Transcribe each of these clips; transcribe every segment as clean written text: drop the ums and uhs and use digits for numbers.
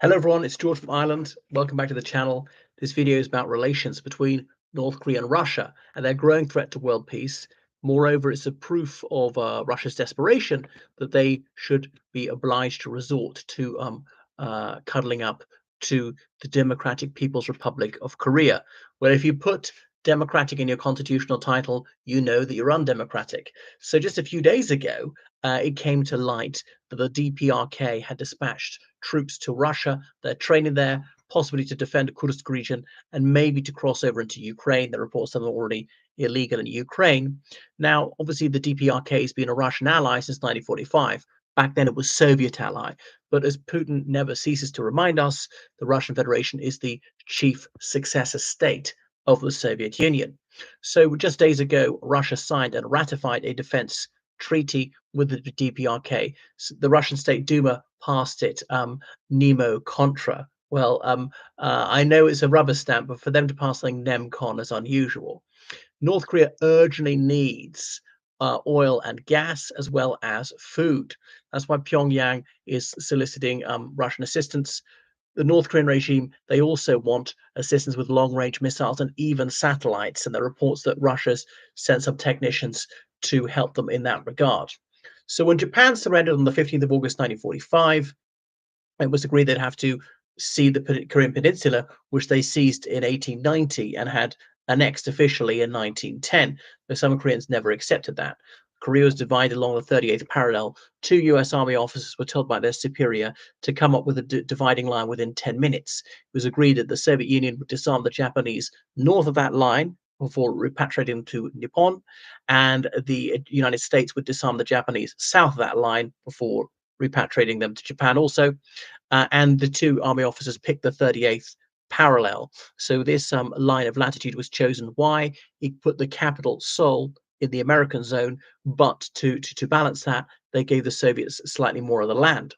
Hello everyone, it's George from Ireland. Welcome back to the channel. This video is about relations between North Korea and Russia and their growing threat to world peace. Moreover, it's a proof of Russia's desperation that they should be obliged to resort to cuddling up to the Democratic People's Republic of Korea, where if you put democratic in your constitutional title, you know that you're undemocratic. So just a few days ago, it came to light that the DPRK had dispatched troops to Russia. They're training there, possibly to defend the Kursk region and maybe to cross over into Ukraine. The reports are already illegal in Ukraine. Now, obviously, the DPRK has been a Russian ally since 1945. Back then, it was Soviet ally. But as Putin never ceases to remind us, the Russian Federation is the chief successor state of the Soviet Union. So just days ago, Russia signed and ratified a defense treaty with the DPRK. The Russian State Duma passed it nemo contra. Well, I know it's a rubber stamp, but for them to pass something nem con is unusual. North Korea urgently needs oil and gas as well as food. That's why Pyongyang is soliciting Russian assistance. The North Korean regime, they also want assistance with long-range missiles and even satellites. And there are reports that Russia's sent some technicians to help them in that regard. So when Japan surrendered on the 15th of August 1945, it was agreed they'd have to cede the Korean Peninsula, which they seized in 1890 and had annexed officially in 1910, but some Koreans never accepted that. Korea was divided along the 38th parallel. Two US Army officers were told by their superior to come up with a dividing line within 10 minutes. It was agreed that the Soviet Union would disarm the Japanese north of that line before repatriating them to Nippon, and the United States would disarm the Japanese south of that line before repatriating them to Japan also. And the two army officers picked the 38th parallel. So this line of latitude was chosen. Why? It put the capital Seoul in the American zone, but to balance that, they gave the Soviets slightly more of the land.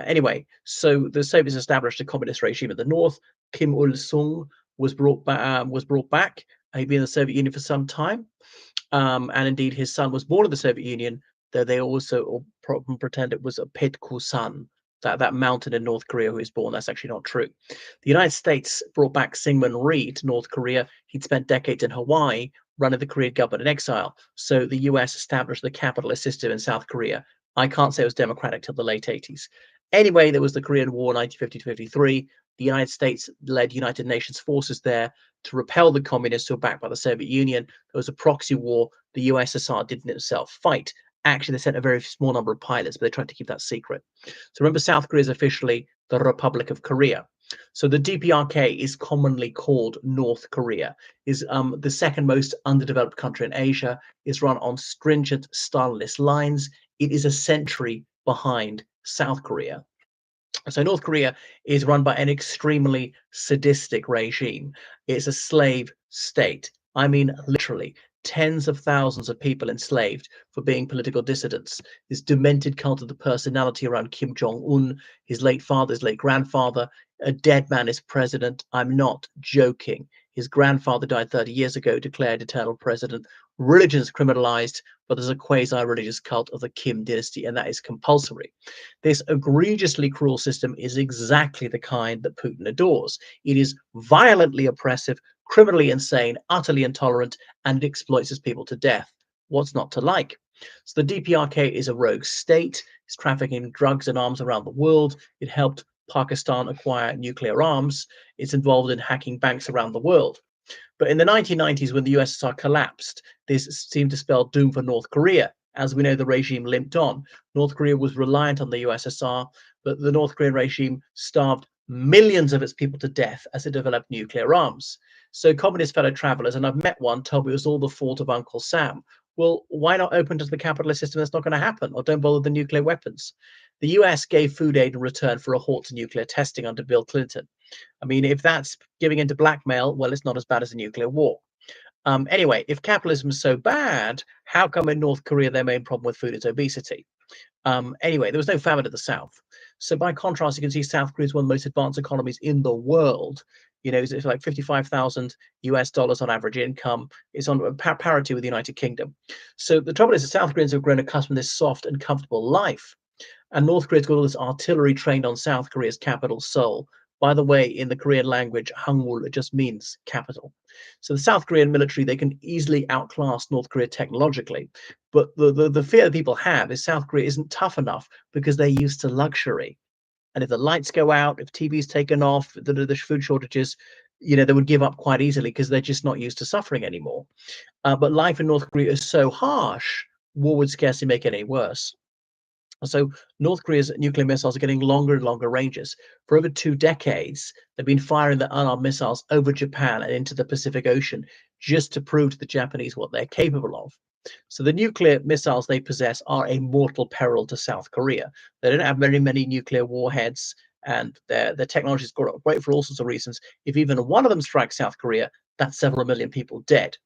Anyway, so the Soviets established a communist regime in the north. Kim Il Sung was brought back. He'd been in the Soviet Union for some time, and indeed his son was born in the Soviet Union. Though they also pretend it was a Pitkusan, that mountain in North Korea who was born. That's actually not true. The United States brought back Syngman Rhee to North Korea. He'd spent decades in Hawaii running the Korean government in exile. So the US established the capitalist system in South Korea. I can't say it was democratic till the late 80s. Anyway, there was the Korean War, 1950 to 53. The United States led United Nations forces there to repel the communists who were backed by the Soviet Union. There was a proxy war the USSR didn't itself fight. Actually, they sent a very small number of pilots, but they tried to keep that secret. So remember, South Korea is officially the Republic of Korea. So the DPRK is commonly called North Korea, is the second most underdeveloped country in Asia, is run on stringent Stalinist lines. It is a century behind South Korea. So North Korea is run by an extremely sadistic regime. It's a slave state. I mean, literally, tens of thousands of people enslaved for being political dissidents. This demented cult of the personality around Kim Jong-un, his late father, his late grandfather, a dead man is president. I'm not joking. His grandfather died 30 years ago, declared eternal president. Religion is criminalized, but there's a quasi-religious cult of the Kim dynasty, and that is compulsory. This egregiously cruel system is exactly the kind that Putin adores. It is violently oppressive, criminally insane, utterly intolerant, and it exploits its people to death. What's not to like? So the DPRK is a rogue state. It's trafficking drugs and arms around the world. It helped Pakistan acquire nuclear arms. It's involved in hacking banks around the world. But in the 1990s, when the USSR collapsed, this seemed to spell doom for North Korea. As we know, the regime limped on. North Korea was reliant on the USSR, but the North Korean regime starved millions of its people to death as it developed nuclear arms. So communist fellow travelers, and I've met one, told me it was all the fault of Uncle Sam. Well, why not open to the capitalist system? That's not going to happen, or don't bother the nuclear weapons. The US gave food aid in return for a halt to nuclear testing under Bill Clinton. I mean, if that's giving into blackmail, well, it's not as bad as a nuclear war. Anyway, if capitalism is so bad, how come in North Korea their main problem with food is obesity? Anyway, there was no famine at the South. So by contrast, you can see South Korea is one of the most advanced economies in the world. You know, it's like 55,000 US dollars on average income. It's on parity with the United Kingdom. So the trouble is, the South Koreans have grown accustomed to this soft and comfortable life. And North Korea's got all this artillery trained on South Korea's capital, Seoul. By the way, in the Korean language, Hangul, it just means capital. So the South Korean military, they can easily outclass North Korea technologically. But the fear that people have is South Korea isn't tough enough because they're used to luxury. And if the lights go out, if TV's taken off, the food shortages, they would give up quite easily because they're just not used to suffering anymore. But life in North Korea is so harsh, war would scarcely make it any worse. So North Korea's nuclear missiles are getting longer and longer ranges. For over 2 decades, they've been firing the unarmed missiles over Japan and into the Pacific Ocean just to prove to the Japanese what they're capable of. So the nuclear missiles they possess are a mortal peril to South Korea. They don't have many nuclear warheads, and their technology's great for all sorts of reasons. If even one of them strikes South Korea, that's several million people dead.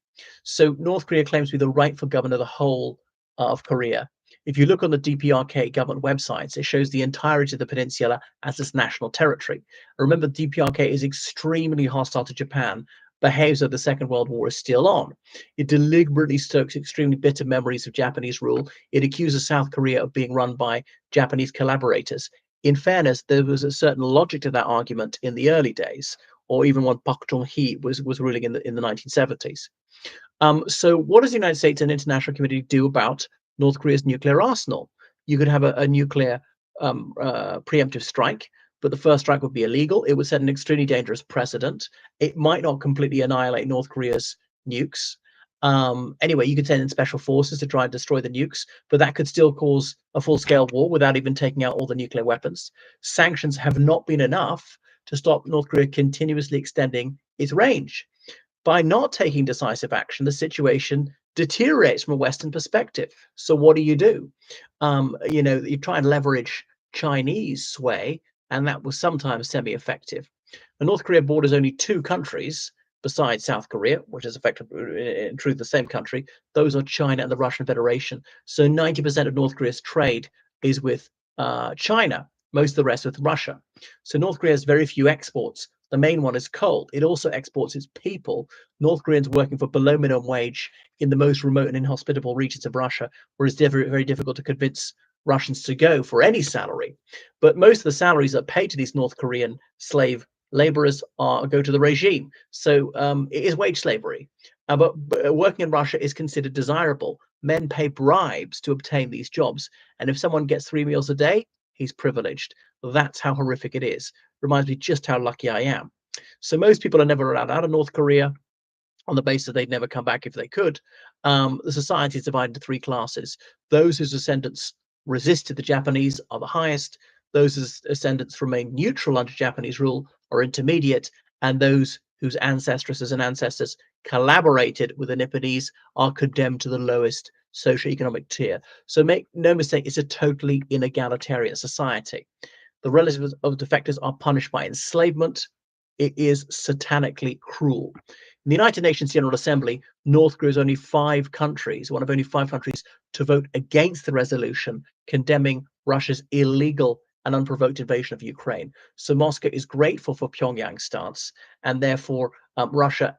So North Korea claims to be the rightful governor of the whole of Korea. If you look on the DPRK government websites, it shows the entirety of the peninsula as its national territory. Remember, DPRK is extremely hostile to Japan, behaves as though the Second World War is still on. It deliberately stokes extremely bitter memories of Japanese rule. It accuses South Korea of being run by Japanese collaborators. In fairness, there was a certain logic to that argument in the early days, or even when Park Chung-hee was ruling in the 1970s. So what does the United States and international community do about North Korea's nuclear arsenal? You could have a nuclear preemptive strike, but the first strike would be illegal. It would set an extremely dangerous precedent. It might not completely annihilate North Korea's nukes. Anyway, you could send in special forces to try and destroy the nukes, but that could still cause a full-scale war without even taking out all the nuclear weapons. Sanctions have not been enough to stop North Korea continuously extending its range. By not taking decisive action, the situation deteriorates from a Western perspective. So what do? You try and leverage Chinese sway, and that was sometimes semi-effective. And North Korea borders only two countries besides South Korea, which is effectively, in truth, the same country. Those are China and the Russian Federation. So 90% of North Korea's trade is with China, most of the rest with Russia. So North Korea has very few exports. The main one is coal. It also exports its people. North Koreans working for below minimum wage in the most remote and inhospitable regions of Russia, where it's very, very difficult to convince Russians to go for any salary. But most of the salaries that pay to these North Korean slave laborers go to the regime. So it is wage slavery. But working in Russia is considered desirable. Men pay bribes to obtain these jobs. And if someone gets 3 meals a day, he's privileged. That's how horrific it is. Reminds me just how lucky I am. So most people are never allowed out of North Korea on the basis they'd never come back if they could. The society is divided into three classes. Those whose descendants resisted the Japanese are the highest. Those whose descendants remain neutral under Japanese rule are intermediate. And those whose ancestresses and ancestors collaborated with the Nipponese are condemned to the lowest socioeconomic tier. So make no mistake, it's a totally inegalitarian society. The relatives of defectors are punished by enslavement. It is satanically cruel. In the United Nations General Assembly, North Korea is only one of only five countries to vote against the resolution condemning Russia's illegal and unprovoked invasion of Ukraine. So Moscow is grateful for Pyongyang's stance, and therefore Russia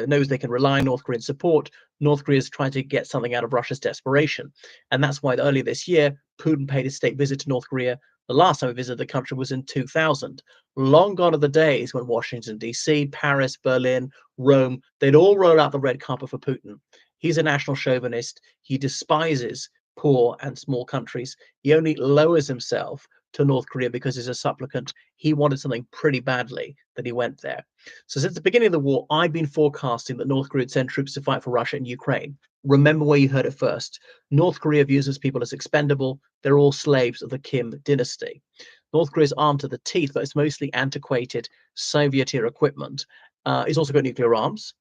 knows they can rely on North Korean support. North Korea is trying to get something out of Russia's desperation. And that's why earlier this year, Putin paid a state visit to North Korea. The last time he visited the country was in 2000. Long gone are the days when Washington, D.C., Paris, Berlin, Rome, they'd all roll out the red carpet for Putin. He's a national chauvinist. He despises poor and small countries. He only lowers himself to North Korea because he's a supplicant. He wanted something pretty badly that he went there. So since the beginning of the war, I've been forecasting that North Korea would send troops to fight for Russia and Ukraine. Remember where you heard it first. North Korea views these people as expendable. They're all slaves of the Kim dynasty. North Korea is armed to the teeth, but it's mostly antiquated Soviet-era equipment. It's also got nuclear arms.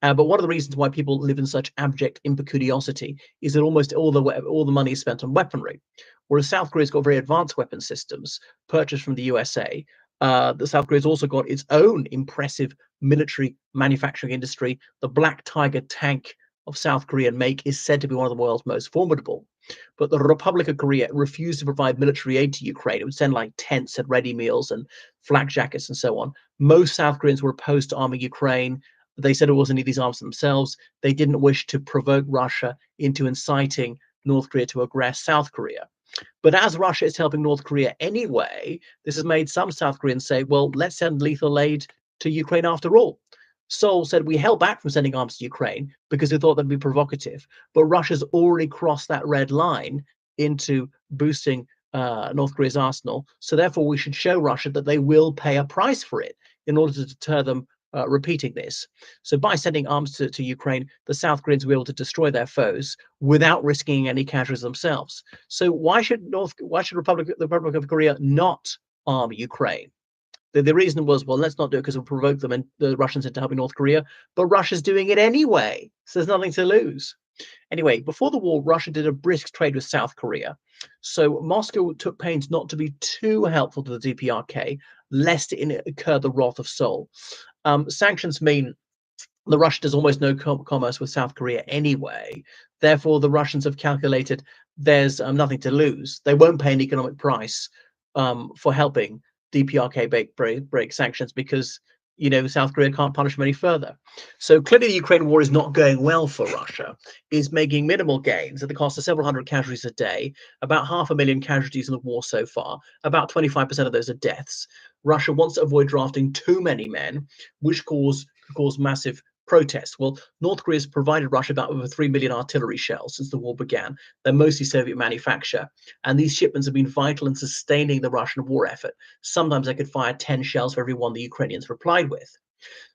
But one of the reasons why people live in such abject impecuniosity is that almost all the money is spent on weaponry. Whereas South Korea's got very advanced weapon systems purchased from the USA. The South Korea's also got its own impressive military manufacturing industry. The Black Tiger tank of South Korean make is said to be one of the world's most formidable. But the Republic of Korea refused to provide military aid to Ukraine. It would send like tents and ready meals and flak jackets and so on. Most South Koreans were opposed to arming Ukraine. They said it wasn't need these arms themselves. They didn't wish to provoke Russia into inciting North Korea to aggress South Korea. But as Russia is helping North Korea anyway, this has made some South Koreans say, well, let's send lethal aid to Ukraine after all. Seoul said we held back from sending arms to Ukraine because we thought that'd be provocative. But Russia's already crossed that red line into boosting North Korea's arsenal. So therefore, we should show Russia that they will pay a price for it in order to deter them repeating this. So by sending arms to Ukraine, the South Koreans will be able to destroy their foes without risking any casualties themselves. So why should the Republic of Korea not arm Ukraine? The reason was, well, let's not do it because it'll provoke them and the Russians into helping North Korea. But Russia's doing it anyway, so there's nothing to lose. Anyway, before the war, Russia did a brisk trade with South Korea. So Moscow took pains not to be too helpful to the DPRK, lest it incur the wrath of Seoul. Sanctions mean the Russia does almost no commerce with South Korea anyway. Therefore, the Russians have calculated there's nothing to lose. They won't pay an economic price for helping DPRK break sanctions because South Korea can't punish them any further. So clearly, the Ukraine war is not going well for Russia. Is making minimal gains at the cost of several hundred casualties a day. About 500,000 casualties in the war so far. About 25% of those are deaths. Russia wants to avoid drafting too many men, which cause massive protests. Well, North Korea has provided Russia about over 3 million artillery shells since the war began. They're mostly Soviet manufacture, and these shipments have been vital in sustaining the Russian war effort. Sometimes they could fire 10 shells for every one the Ukrainians replied with.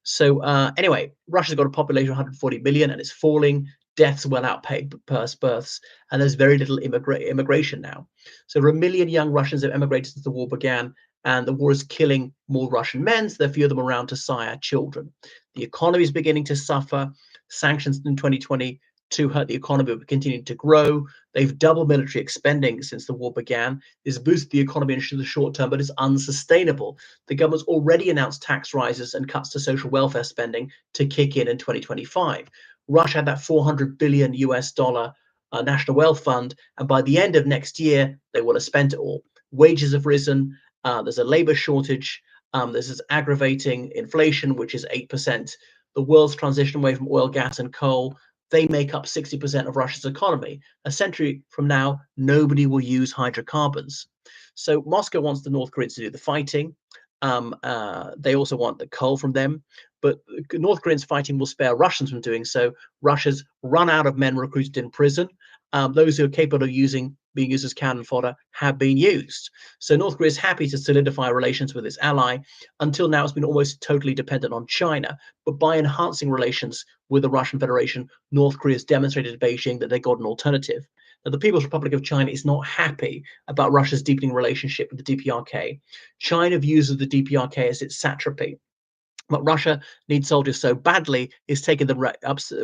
So anyway, Russia's got a population of 140 million and it's falling. Deaths well outpaid births, and there's very little immigration now. So over 1 million young Russians have emigrated since the war began, and the war is killing more Russian men, so there are few of them around to sire children. The economy is beginning to suffer. Sanctions in 2022 hurt the economy, but continuing to grow. They've doubled military spending since the war began. This boosted the economy in the short term, but it's unsustainable. The government's already announced tax rises and cuts to social welfare spending to kick in 2025. Russia had that 400 billion US dollar national wealth fund, and by the end of next year, they will have spent it all. Wages have risen. There's a labor shortage. This is aggravating inflation, which is 8%. The world's transition away from oil, gas, and coal, they make up 60% of Russia's economy. A century from now, nobody will use hydrocarbons. So Moscow wants the North Koreans to do the fighting. They also want the coal from them. But North Koreans fighting will spare Russians from doing so. Russia's run out of men recruited in prison. Those who are capable of being used as cannon fodder have been used. So North Korea is happy to solidify relations with its ally. Until now, it's been almost totally dependent on China. But by enhancing relations with the Russian Federation, North Korea has demonstrated to Beijing that they got an alternative. Now, the People's Republic of China is not happy about Russia's deepening relationship with the DPRK. China views the DPRK as its satrapy. But Russia needs soldiers so badly is taking the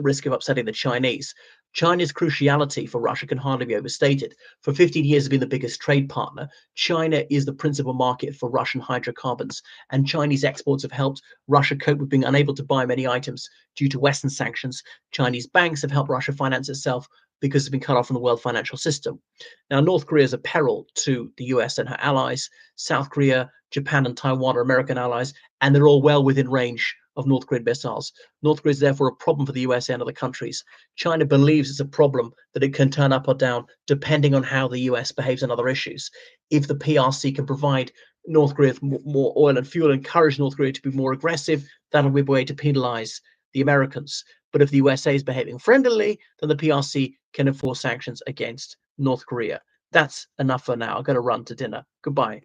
risk of upsetting the Chinese. China's cruciality for Russia can hardly be overstated. For 15 years, it's been the biggest trade partner. China is the principal market for Russian hydrocarbons, and Chinese exports have helped Russia cope with being unable to buy many items due to Western sanctions. Chinese banks have helped Russia finance itself because it's been cut off from the world financial system. Now, North Korea is a peril to the US and her allies. South Korea, Japan, and Taiwan are American allies, and they're all well within range of North Korean missiles. North Korea is therefore a problem for the USA and other countries. China believes it's a problem that it can turn up or down depending on how the US behaves on other issues. If the PRC can provide North Korea with more oil and fuel, encourage North Korea to be more aggressive, that'll be a way to penalize the Americans. But if the USA is behaving friendlily, then the PRC can enforce sanctions against North Korea. That's enough for now. I'm going to run to dinner. Goodbye.